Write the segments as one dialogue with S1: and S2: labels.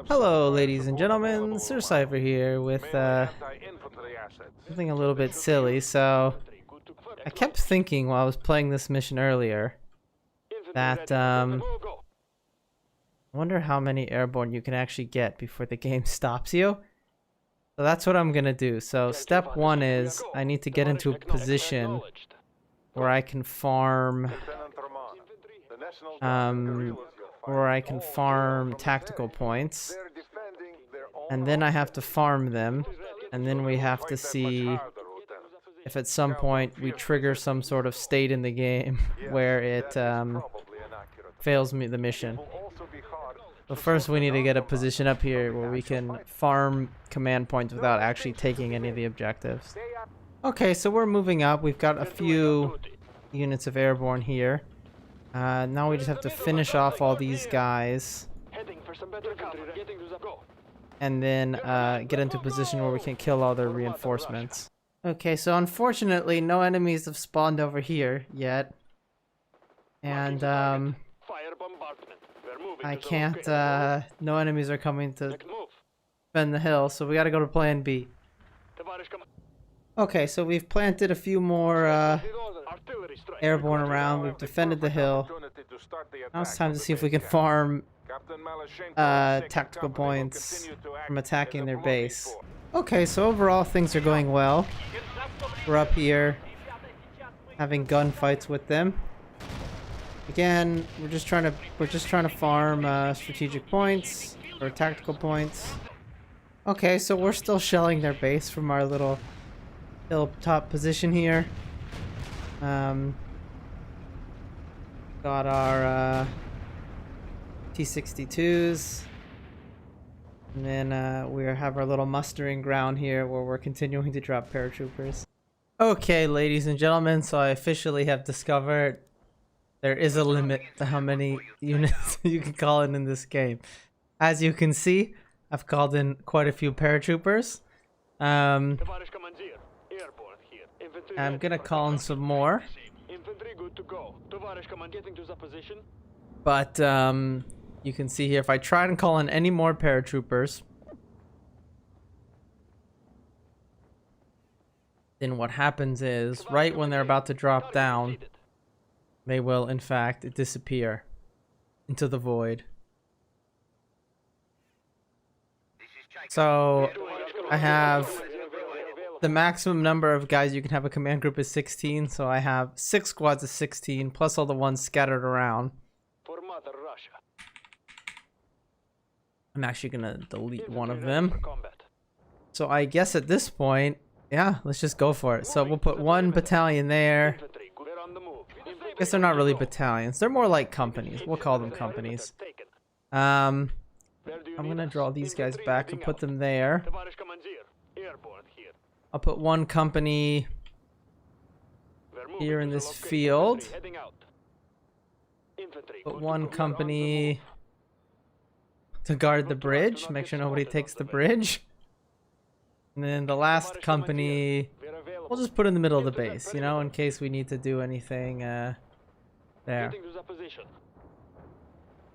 S1: Hello, ladies and gentlemen. Sir Cypher here with something a little bit silly. So, I kept thinking while I was playing this mission earlier that I wonder how many airborne you can actually get before the game stops you. So that's what I'm gonna do. So step one is I need to get into a position where I can farm tactical points, and then I have to farm them, and then we have to see if at some point we trigger some sort of state in the game where it fails me the mission. So first we need to get a position up here where we can farm command points without actually taking any of the objectives. Okay, so we're moving up. We've got a few units of airborne here. Now we just have to finish off all these guys and then get into a position where we can kill all their reinforcements. Okay, so unfortunately no enemies have spawned over here yet, and I can't, no enemies are coming to defend the hill, so we gotta go to plan B. Okay, so we've planted a few more airborne around. We've defended the hill. Now it's time to see if we can farm tactical points from attacking their base. Okay, so overall things are going well. We're up here having gunfights with them. Again, we're just trying to farm strategic points or tactical points. Okay, so we're still shelling their base from our little hilltop position here. Got our T-62s, and then we have our little mustering ground here where we're continuing to drop paratroopers. Okay, ladies and gentlemen, so I officially have discovered there is a limit to how many units you can call in this game. As you can see, I've called in quite a few paratroopers. I'm gonna call in some more. But you can see here, if I try and call in any more paratroopers, then what happens is, right when they're about to drop down, they will in fact disappear into the void. So I have the maximum number of guys you can have a command group is 16, so I have 6 squads of 16 plus all the ones scattered around. I'm actually gonna delete one of them. So I guess at this point, yeah, let's just go for it. So we'll put one battalion there. I guess they're not really battalions. They're more like companies. We'll call them companies. I'm gonna draw these guys back and put them there. I'll put one company here in this field. Put one company to guard the bridge. Make sure nobody takes the bridge. And then the last company, we'll just put in the middle of the base, you know, in case we need to do anything there.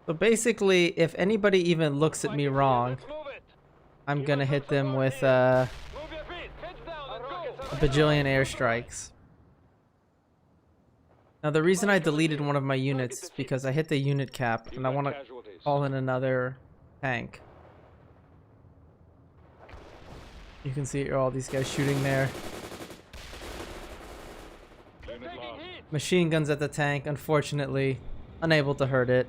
S1: So basically, if anybody even looks at me wrong, I'm gonna hit them with a bajillion airstrikes. Now the reason I deleted one of my units is because I hit the unit cap and I want to call in another tank. You can see all these guys shooting there. Machine guns at the tank, unfortunately, unable to hurt it.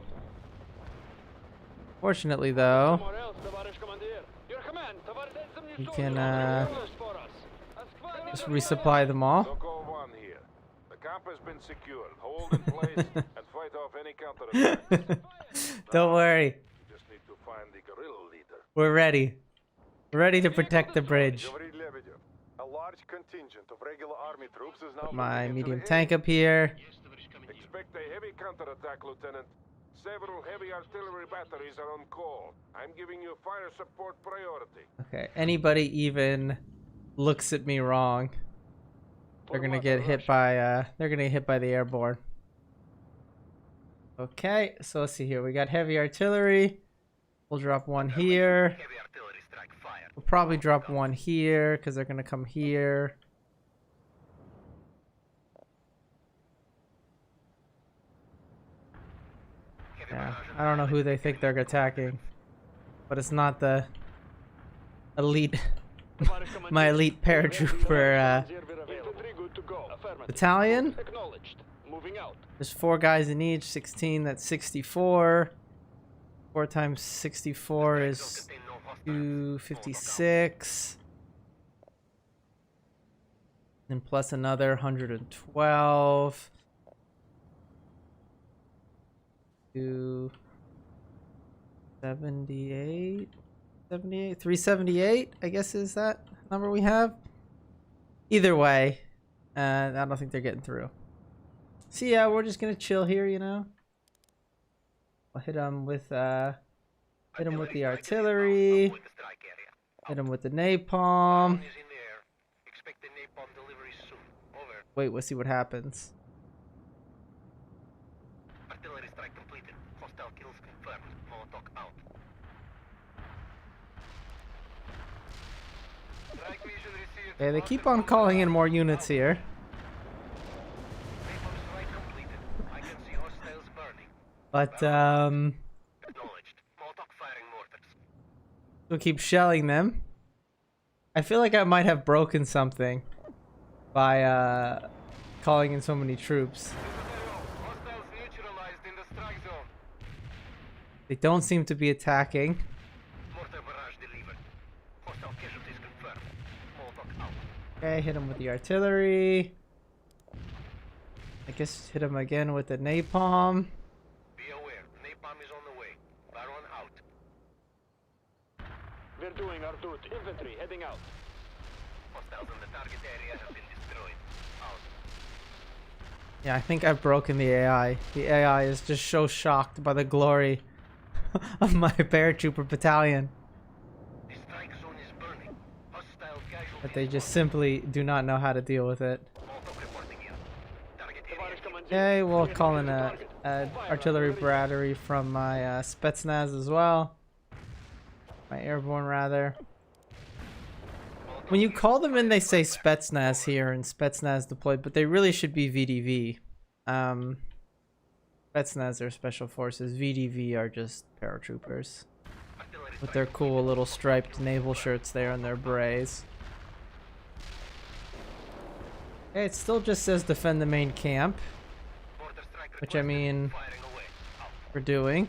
S1: Fortunately though, we can just resupply them all. Don't worry. We're ready. We're ready to protect the bridge. Put my medium tank up here.
S2: Expect a heavy counterattack, Lieutenant. Several heavy artillery batteries are on call. I'm giving you fire support priority.
S1: Okay, anybody even looks at me wrong, they're gonna get hit by the airborne. Okay, so let's see here. We got heavy artillery. We'll drop one here.
S3: Heavy artillery strike fire.
S1: We'll probably drop one here because they're gonna come here. Yeah, I don't know who they think they're attacking, but it's not the elite, my elite paratrooper battalion. There's 4 guys in each, 16, that's 64. 4 times 64 is 256. And plus another 112. 278, 78, 378, I guess is that number we have. Either way, I don't think they're getting through. So yeah, we're just gonna chill here, you know. I'll hit them with the artillery. Hit them with the napalm. Wait, we'll see what happens.
S3: Artillery strike completed. Hostile kills confirmed. Molotov out. Strike mission received.
S1: Okay, they keep on calling in more units here.
S3: Napalm strike completed. I can see hostiles burning.
S1: But
S3: Acknowledged. Molotov firing mortars.
S1: we'll keep shelling them. I feel like I might have broken something by calling in so many troops.
S3: Hostiles neutralized in the strike zone.
S1: They don't seem to be attacking.
S3: Mortar barrage delivered. Hostile casualties confirmed. Molotov out.
S1: Okay, hit him with the artillery. I guess hit him again with the napalm.
S3: Be aware, napalm is on the way. Baron out.
S4: We're doing our route. Infantry heading out.
S3: Hostiles in the target area have been destroyed. Out.
S1: Yeah, I think I've broken the AI. The AI is just so shocked by the glory of my paratrooper battalion
S3: The strike zone is burning. Hostile casualties.
S1: that they just simply do not know how to deal with it.
S3: Molotov reporting in. Target area.
S1: Okay, we'll call in a artillery battery from my Spetsnaz as well. My airborne, rather. When you call them in, they say Spetsnaz here and Spetsnaz deployed, but they really should be VDV. Spetsnaz are special forces. VDV are just paratroopers with their cool little striped naval shirts there and their berets. Okay, it still just says defend the main camp, which I mean we're doing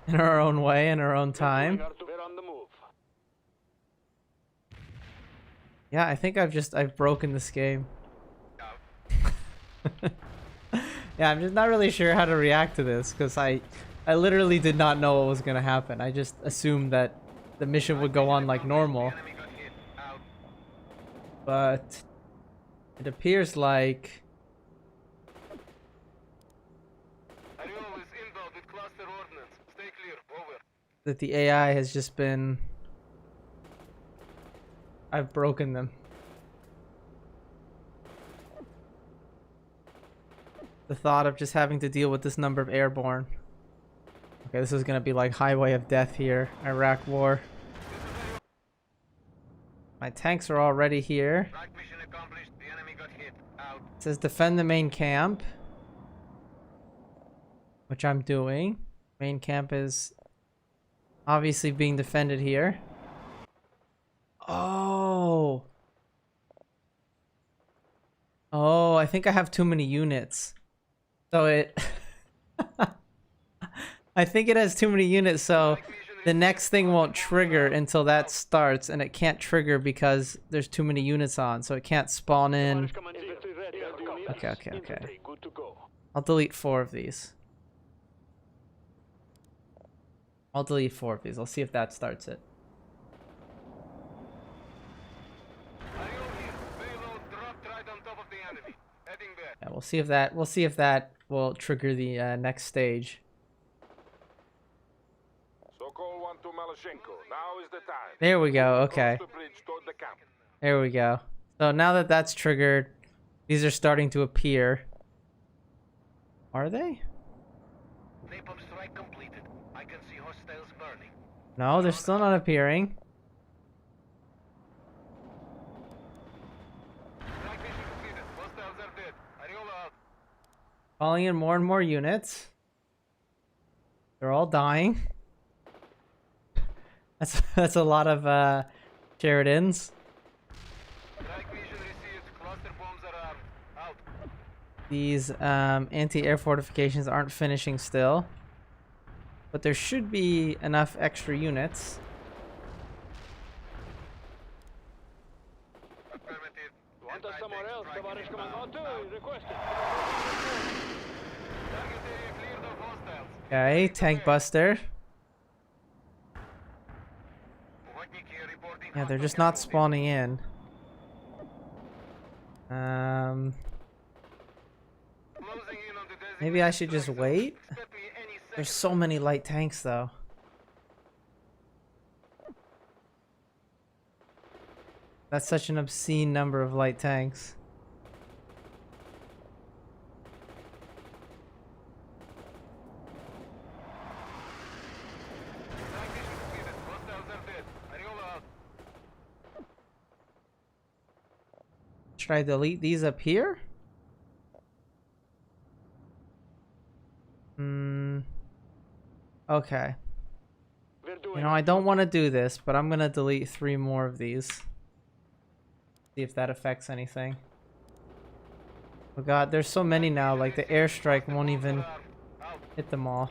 S1: in our own way, in our own time.
S4: We're on the move.
S1: Yeah, I think I've broken this game. Yeah, I'm just not really sure how to react to this because I literally did not know what was gonna happen. I just assumed that the mission would go on like normal, but it appears like that the AI has just been... I've broken them. The thought of just having to deal with this number of airborne. Okay, this is gonna be like highway of death here. Iraq war. My tanks are already here. It says defend the main camp, which I'm doing. Main camp is obviously being defended here. Oh, I think I have too many units. So it... I think it has too many units, so the next thing won't trigger until that starts, and it can't trigger because there's too many units on, so it can't spawn in. Okay. I'll delete 4 of these. I'll see if that starts it. Yeah, we'll see if that will trigger the next stage.
S2: Sokol 1 to Maloshenko. Now is the time.
S1: There we go. Okay.
S2: Cross the bridge toward the camp.
S1: There we go. So now that that's triggered, these are starting to appear. Are they?
S3: Napalm strike completed. I can see hostiles burning.
S1: No, they're still not appearing.
S3: Strike mission completed. Hostiles are dead. Ariola out.
S1: Calling in more and more units. They're all dying. That's a lot of Sheridans.
S3: Strike mission received. Cluster bombs are armed. Out.
S1: These anti-air fortifications aren't finishing still. But there should be enough extra units.
S3: Affirmative.
S4: Want us somewhere else, Tavarish Command. Artillery requested.
S3: Target area cleared of hostiles.
S1: Okay, tank buster.
S3: Охотники reporting
S1: Yeah, they're
S3: hostile
S1: just not
S3: casualties.
S1: spawning in.
S3: Closing in on the designated
S1: Maybe I should just
S3: strike zone.
S1: wait.
S3: Expect me any second.
S1: There's so many light tanks though. That's such an obscene number of light tanks.
S3: Strike mission completed. Hostiles are dead. Ariola out.
S1: Should I delete these up here? Okay.
S4: We're doing
S1: You know, I don't want to do this, but I'm gonna delete 3 more of these. See if that affects anything. Oh god, there's so many now, like the airstrike won't even
S3: Out.
S1: hit them all.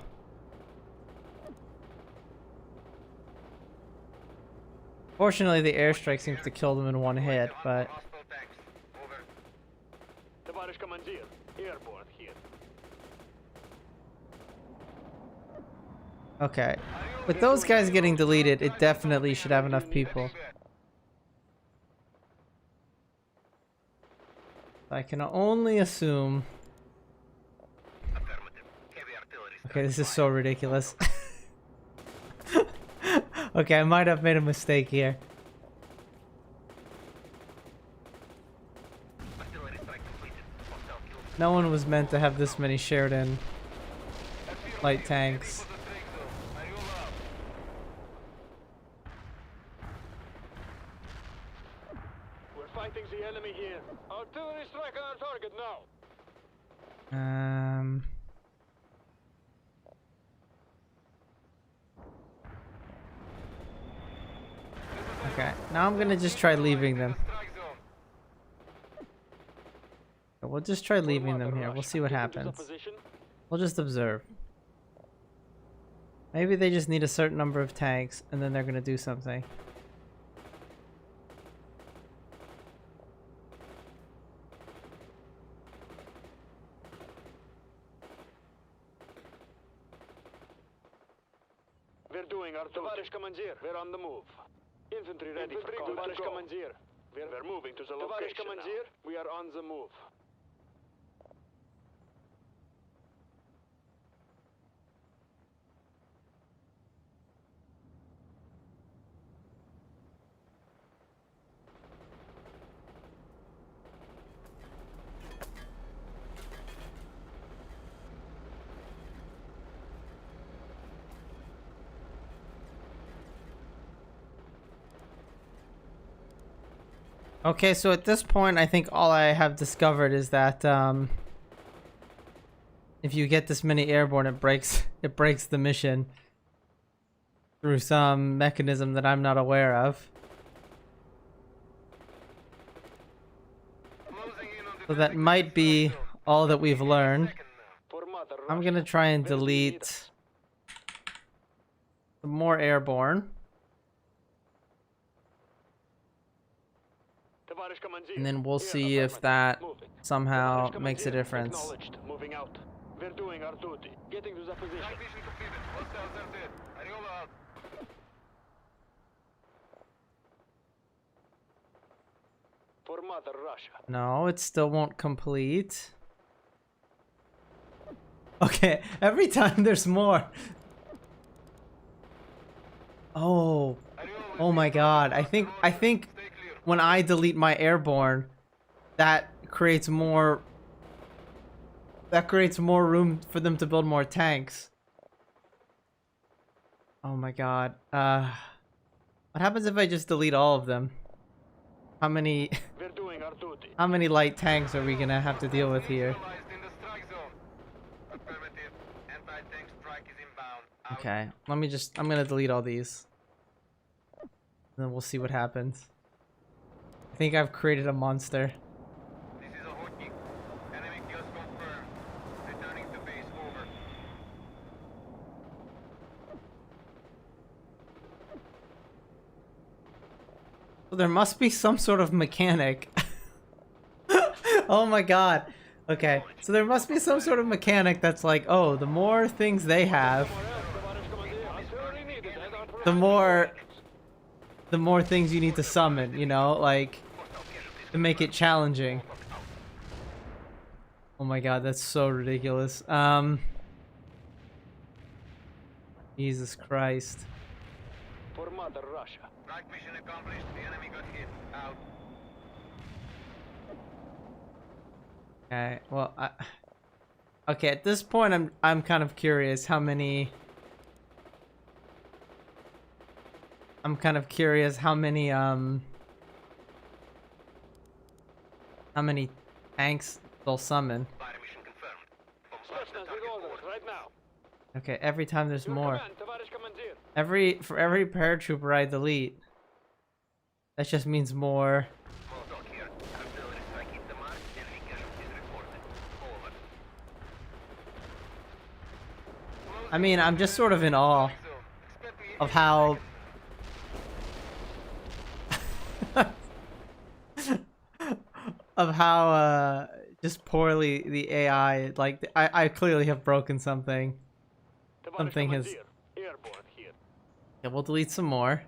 S1: Fortunately, the airstrike seems to kill them in one hit, but
S3: Hostile tanks. Over.
S4: Tavarish Commandeer. Airborne here.
S1: okay. With those guys getting deleted, it definitely should have enough people. I can only assume.
S3: Affirmative. Heavy artillery
S1: Okay, this is so ridiculous. Okay, I might have made a mistake here.
S3: artillery strike completed. Hostile kills.
S1: No one was meant to have this many Sheridan light tanks.
S3: For the strike zone. Ariola out.
S4: We're fighting the enemy here. Artillery strike on our target now.
S1: Okay, now I'm gonna just try leaving them.
S3: Strike zone.
S1: We'll just try leaving them here. We'll see what happens. We'll just observe. Maybe they just need a certain number of tanks, and then they're gonna do something.
S4: We're doing our Tavarish Commandeer. We're on the move. Infantry ready for combat. Tavarish Commandeer. We're moving to the location. Tavarish Commandeer. We are on the move.
S1: Okay, so at this point, I think all I have discovered is that if you get this many airborne, it breaks the mission through some mechanism that I'm not aware of.
S3: Closing in on the
S1: So that might be
S3: strike zone.
S1: all that we've learned.
S3: Second now.
S4: For Mother
S1: I'm
S4: Russia.
S1: gonna try and
S4: Where's the leader?
S1: delete some more airborne,
S4: Tavarish Commandeer.
S1: and then we'll
S4: Here,
S1: see if
S4: affirmative.
S1: that
S4: Moving.
S1: somehow
S4: Tavarish
S1: makes a
S4: Commandeer.
S1: difference.
S4: Acknowledged. Moving out. We're doing our duty. Getting to the position.
S3: Strike mission completed. Hostiles are dead. Ariola out.
S4: For Mother Russia.
S1: No, it still won't complete. Okay, every time there's more. Oh,
S3: Ariola
S1: oh my God! I think
S3: Stay clear.
S1: when I delete my airborne, that creates more. That creates more room for them to build more tanks. Oh my god. What happens if I just delete all of them? How many
S4: We're doing our duty.
S1: how many light tanks are we gonna have to deal with here?
S3: Neutralized in the strike zone. Affirmative. Anti-tank strike is inbound. Out.
S1: Okay, I'm gonna delete all these. And then we'll see what happens. I think I've created a monster.
S3: This is a hotkey. Enemy kills confirmed. Returning to base over.
S1: So there must be some sort of mechanic. Oh my god. Okay, so there must be some sort of mechanic that's like, oh, the more things they have, the more things you need to summon, you know, like to make it challenging. Oh my god, that's so ridiculous. Jesus Christ.
S4: For Mother Russia.
S3: Strike mission accomplished. The enemy got hit. Out.
S1: Okay, well, okay, at this point I'm kind of curious how many how many tanks they'll summon.
S3: Fire mission confirmed.
S4: Start
S3: Bombard the
S4: with
S3: target
S4: orders
S3: forward.
S4: right now.
S1: Okay, every time there's
S4: Your
S1: more.
S4: command, Товарищ командир.
S1: For every paratrooper I delete, that just means more.
S3: Small talk here. Artillery strike hit the mark. Enemy casualties reported. Over.
S1: I mean, I'm just sort of in awe
S3: Expect me
S1: of how just poorly the AI, like I clearly have broken something.
S4: Товарищ
S1: Something has.
S4: командир. Airborne here.
S1: Yeah, we'll delete some more.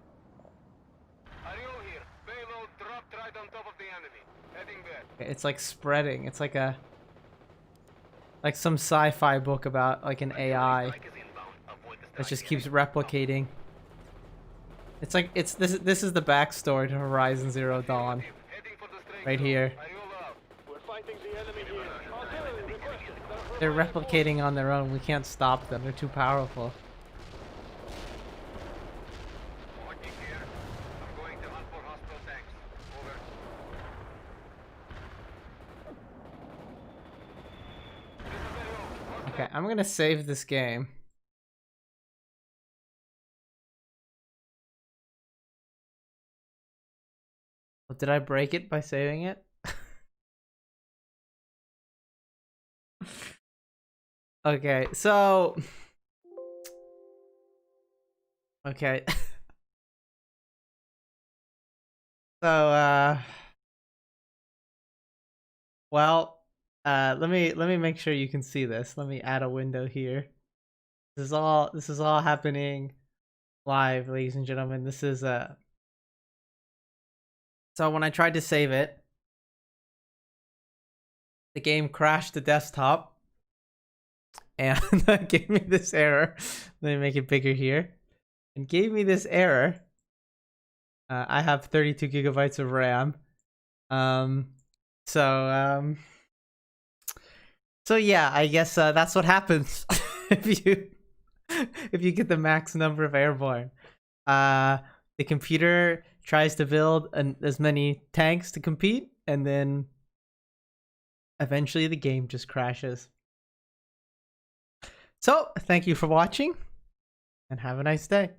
S3: Ariel here. Payload dropped right on top of the enemy. Heading back.
S1: Okay, it's like spreading. It's like some sci-fi book about like an AI
S3: Strike is inbound. Avoid the
S1: that
S3: strike
S1: just
S3: area.
S1: keeps replicating. It's like this is the backstory to Horizon Zero Dawn,
S3: Heading for the strike
S1: right
S3: zone.
S1: here.
S3: Ariel out.
S4: We're fighting the enemy here. Artillery requested.
S1: They're replicating on their own. We can't stop them. They're too powerful.
S3: Hotkey here. I'm going to hunt for hostile tanks. Over. This is Ariel. Hostile.
S1: Okay, I'm gonna save this game. Oh, did I break it by saving it? Okay, so okay. So well, let me make sure you can see this. Let me add a window here. This is all happening live, ladies and gentlemen. This is so when I tried to save it, the game crashed the desktop and gave me this error. Let me make it bigger here. And gave me this error. I have 32 gigabytes of RAM. So yeah, I guess that's what happens if you get the max number of airborne. The computer tries to build as many tanks to compete, and then eventually the game just crashes. So, thank you for watching, and have a nice day.